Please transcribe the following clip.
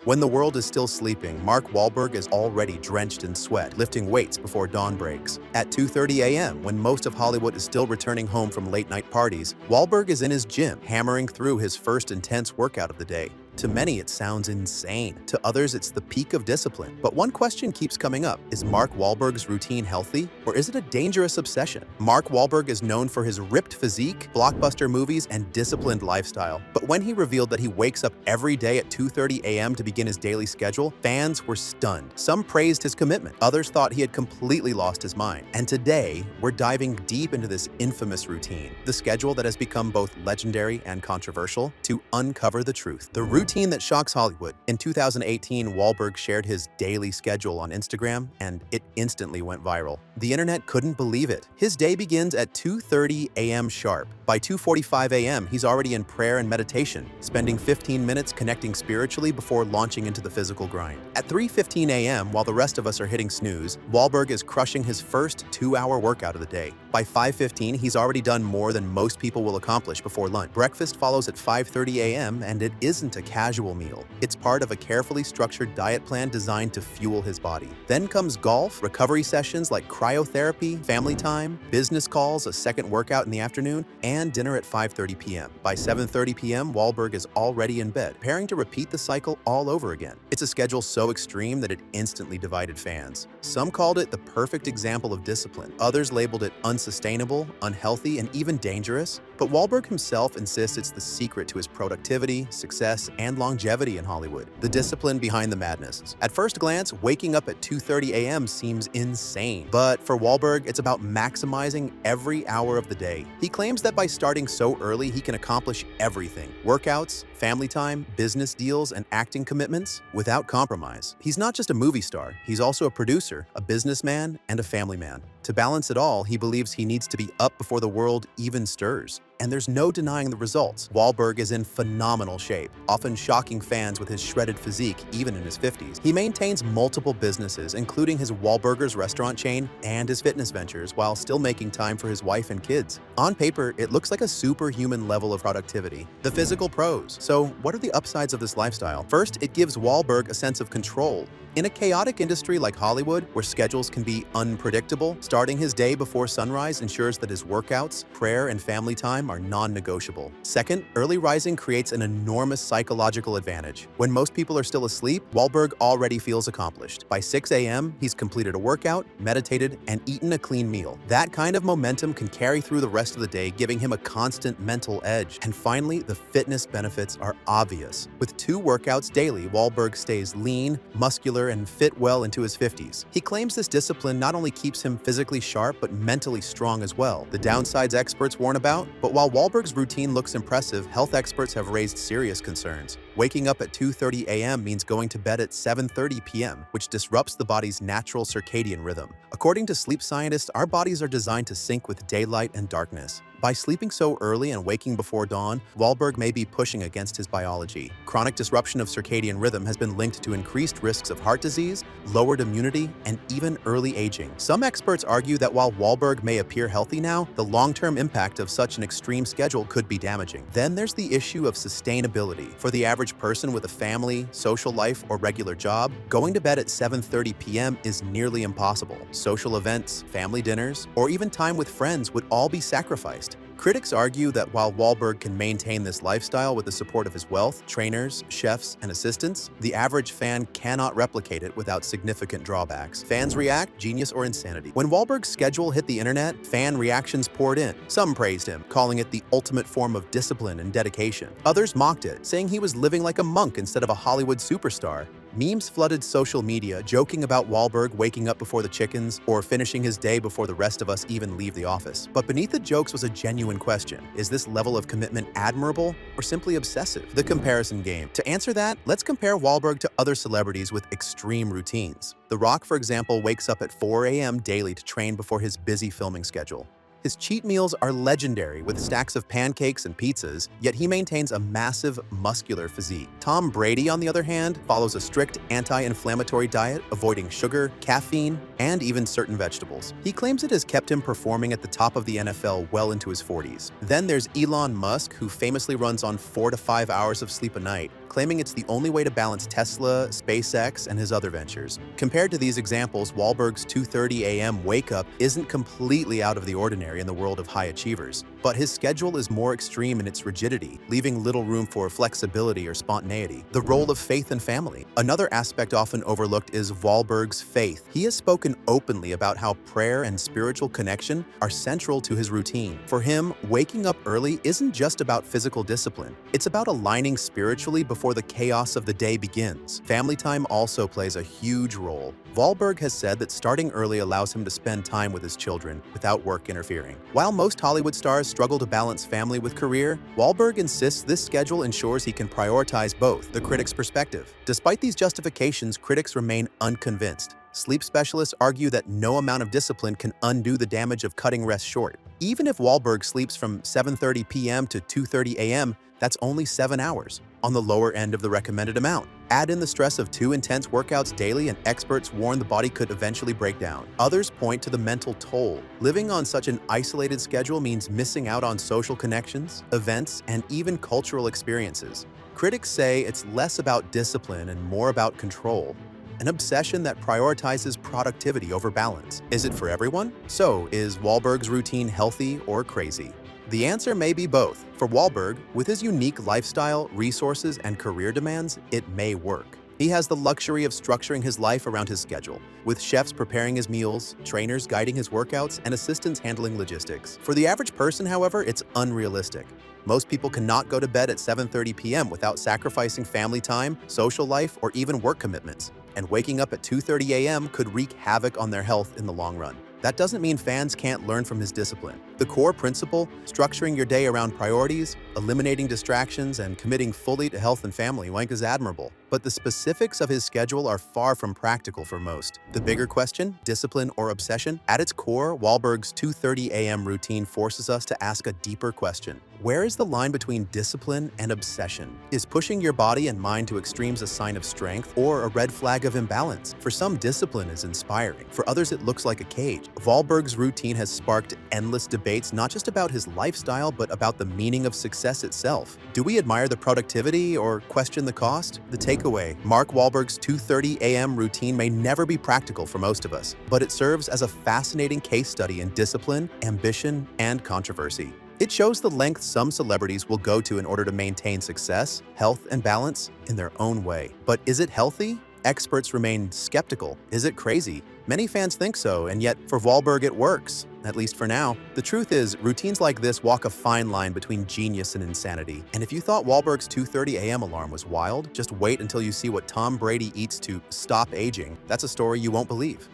When the world is still sleeping, Mark Wahlberg is already drenched in sweat, lifting weights before dawn breaks. At 2:30 a.m., when most of Hollywood is still returning home from late-night parties, Wahlberg is in his gym, hammering through his first intense workout of the day. To many, it sounds insane. To others, it's the peak of discipline. But one question keeps coming up. Is Mark Wahlberg's routine healthy, or is it a dangerous obsession? Mark Wahlberg is known for his ripped physique, blockbuster movies, and disciplined lifestyle. But when he revealed that he wakes up every day at 2:30 a.m. to begin his daily schedule, fans were stunned. Some praised his commitment. Others thought he had completely lost his mind. And today, we're diving deep into this infamous routine, the schedule that has become both legendary and controversial, to uncover the truth. The routine that shocks Hollywood. In 2018, Wahlberg shared his daily schedule on Instagram, and it instantly went viral. The internet couldn't believe it. His day begins at 2:30 a.m. sharp. By 2:45 a.m., he's already in prayer and meditation, spending 15 minutes connecting spiritually before launching into the physical grind. At 3:15 a.m., while the rest of us are hitting snooze, Wahlberg is crushing his first 2-hour workout of the day. By 5:15, he's already done more than most people will accomplish before lunch. Breakfast follows at 5:30 a.m., and it isn't a casual meal. It's part of a carefully structured diet plan designed to fuel his body. Then comes golf, recovery sessions like cryotherapy, family time, business calls, a second workout in the afternoon, and dinner at 5:30 p.m. By 7:30 p.m., Wahlberg is already in bed, preparing to repeat the cycle all over again. It's a schedule so extreme that it instantly divided fans. Some called it the perfect example of discipline. Others labeled it unsustainable, unhealthy, and even dangerous. But Wahlberg himself insists it's the secret to his productivity, success, and longevity in Hollywood. The discipline behind the madness. At first glance, waking up at 2:30 a.m. seems insane. But for Wahlberg, it's about maximizing every hour of the day. He claims that by starting so early, he can accomplish everything: workouts, family time, business deals, and acting commitments without compromise. He's not just a movie star, he's also a producer, a businessman, and a family man. To balance it all, he believes he needs to be up before the world even stirs. And there's no denying the results. Wahlberg is in phenomenal shape, often shocking fans with his shredded physique even in his 50s. He maintains multiple businesses, including his Wahlburgers restaurant chain and his fitness ventures, while still making time for his wife and kids. On paper, it looks like a superhuman level of productivity. The physical pros. So what are the upsides of this lifestyle? First, it gives Wahlberg a sense of control. In a chaotic industry like Hollywood, where schedules can be unpredictable, starting his day before sunrise ensures that his workouts, prayer, and family time are non-negotiable. Second, early rising creates an enormous psychological advantage. When most people are still asleep, Wahlberg already feels accomplished. By 6 a.m., he's completed a workout, meditated, and eaten a clean meal. That kind of momentum can carry through the rest of the day, giving him a constant mental edge. And finally, the fitness benefits are obvious. With 2 workouts daily, Wahlberg stays lean, muscular, and fit well into his 50s. He claims this discipline not only keeps him physically sharp, but mentally strong as well. The downsides experts warn about, but while Wahlberg's routine looks impressive, health experts have raised serious concerns. Waking up at 2:30 a.m. means going to bed at 7:30 p.m., which disrupts the body's natural circadian rhythm. According to sleep scientists, our bodies are designed to sync with daylight and darkness. By sleeping so early and waking before dawn, Wahlberg may be pushing against his biology. Chronic disruption of circadian rhythm has been linked to increased risks of heart disease, lowered immunity, and even early aging. Some experts argue that while Wahlberg may appear healthy now, the long-term impact of such an extreme schedule could be damaging. Then there's the issue of sustainability. For the average person with a family, social life, or regular job, going to bed at 7:30 p.m. is nearly impossible. Social events, family dinners, or even time with friends would all be sacrificed. Critics argue that while Wahlberg can maintain this lifestyle with the support of his wealth, trainers, chefs, and assistants, the average fan cannot replicate it without significant drawbacks. Fans react, genius or insanity. When Wahlberg's schedule hit the internet, fan reactions poured in. Some praised him, calling it the ultimate form of discipline and dedication. Others mocked it, saying he was living like a monk instead of a Hollywood superstar. Memes flooded social media, joking about Wahlberg waking up before the chickens or finishing his day before the rest of us even leave the office. But beneath the jokes was a genuine question. Is this level of commitment admirable or simply obsessive? The comparison game. To answer that, let's compare Wahlberg to other celebrities with extreme routines. The Rock, for example, wakes up at 4 a.m. daily to train before his busy filming schedule. His cheat meals are legendary with stacks of pancakes and pizzas, yet he maintains a massive, muscular physique. Tom Brady, on the other hand, follows a strict anti-inflammatory diet, avoiding sugar, caffeine, and even certain vegetables. He claims it has kept him performing at the top of the NFL well into his 40s. Then there's Elon Musk, who famously runs on 4 to 5 hours of sleep a night. claiming it's the only way to balance Tesla, SpaceX, and his other ventures. Compared to these examples, Wahlberg's 2:30 a.m. wake-up isn't completely out of the ordinary in the world of high achievers, but his schedule is more extreme in its rigidity, leaving little room for flexibility or spontaneity. The role of faith and family. Another aspect often overlooked is Wahlberg's faith. He has spoken openly about how prayer and spiritual connection are central to his routine. For him, waking up early isn't just about physical discipline. It's about aligning spiritually before the chaos of the day begins. Family time also plays a huge role. Wahlberg has said that starting early allows him to spend time with his children without work interfering. While most Hollywood stars struggle to balance family with career, Wahlberg insists this schedule ensures he can prioritize both. The critic's perspective. Despite these justifications, critics remain unconvinced. Sleep specialists argue that no amount of discipline can undo the damage of cutting rest short. Even if Wahlberg sleeps from 7:30 p.m. to 2:30 a.m., that's only 7 hours, on the lower end of the recommended amount. Add in the stress of 2 intense workouts daily and experts warn the body could eventually break down. Others point to the mental toll. Living on such an isolated schedule means missing out on social connections, events, and even cultural experiences. Critics say it's less about discipline and more about control. An obsession that prioritizes productivity over balance. Is it for everyone? So, is Wahlberg's routine healthy or crazy? The answer may be both. For Wahlberg, with his unique lifestyle, resources, and career demands, it may work. He has the luxury of structuring his life around his schedule, with chefs preparing his meals, trainers guiding his workouts, and assistants handling logistics. For the average person, however, it's unrealistic. Most people cannot go to bed at 7:30 p.m. without sacrificing family time, social life, or even work commitments. And waking up at 2:30 a.m. could wreak havoc on their health in the long run. That doesn't mean fans can't learn from his discipline. The core principle, structuring your day around priorities, eliminating distractions, and committing fully to health and family, is admirable. But the specifics of his schedule are far from practical for most. The bigger question, discipline or obsession? At its core, Wahlberg's 2:30 a.m. routine forces us to ask a deeper question. Where is the line between discipline and obsession? Is pushing your body and mind to extremes a sign of strength or a red flag of imbalance? For some, discipline is inspiring. For others, it looks like a cage. Wahlberg's routine has sparked endless debates not just about his lifestyle, but about the meaning of success itself. Do we admire the productivity or question the cost? The takeaway, Mark Wahlberg's 2:30 a.m. routine may never be practical for most of us, but it serves as a fascinating case study in discipline, ambition, and controversy. It shows the lengths some celebrities will go to in order to maintain success, health, and balance in their own way. But is it healthy? Experts remain skeptical. Is it crazy? Many fans think so, and yet for Wahlberg it works, at least for now. The truth is, routines like this walk a fine line between genius and insanity. And if you thought Wahlberg's 2:30 a.m. alarm was wild, just wait until you see what Tom Brady eats to stop aging. That's a story you won't believe.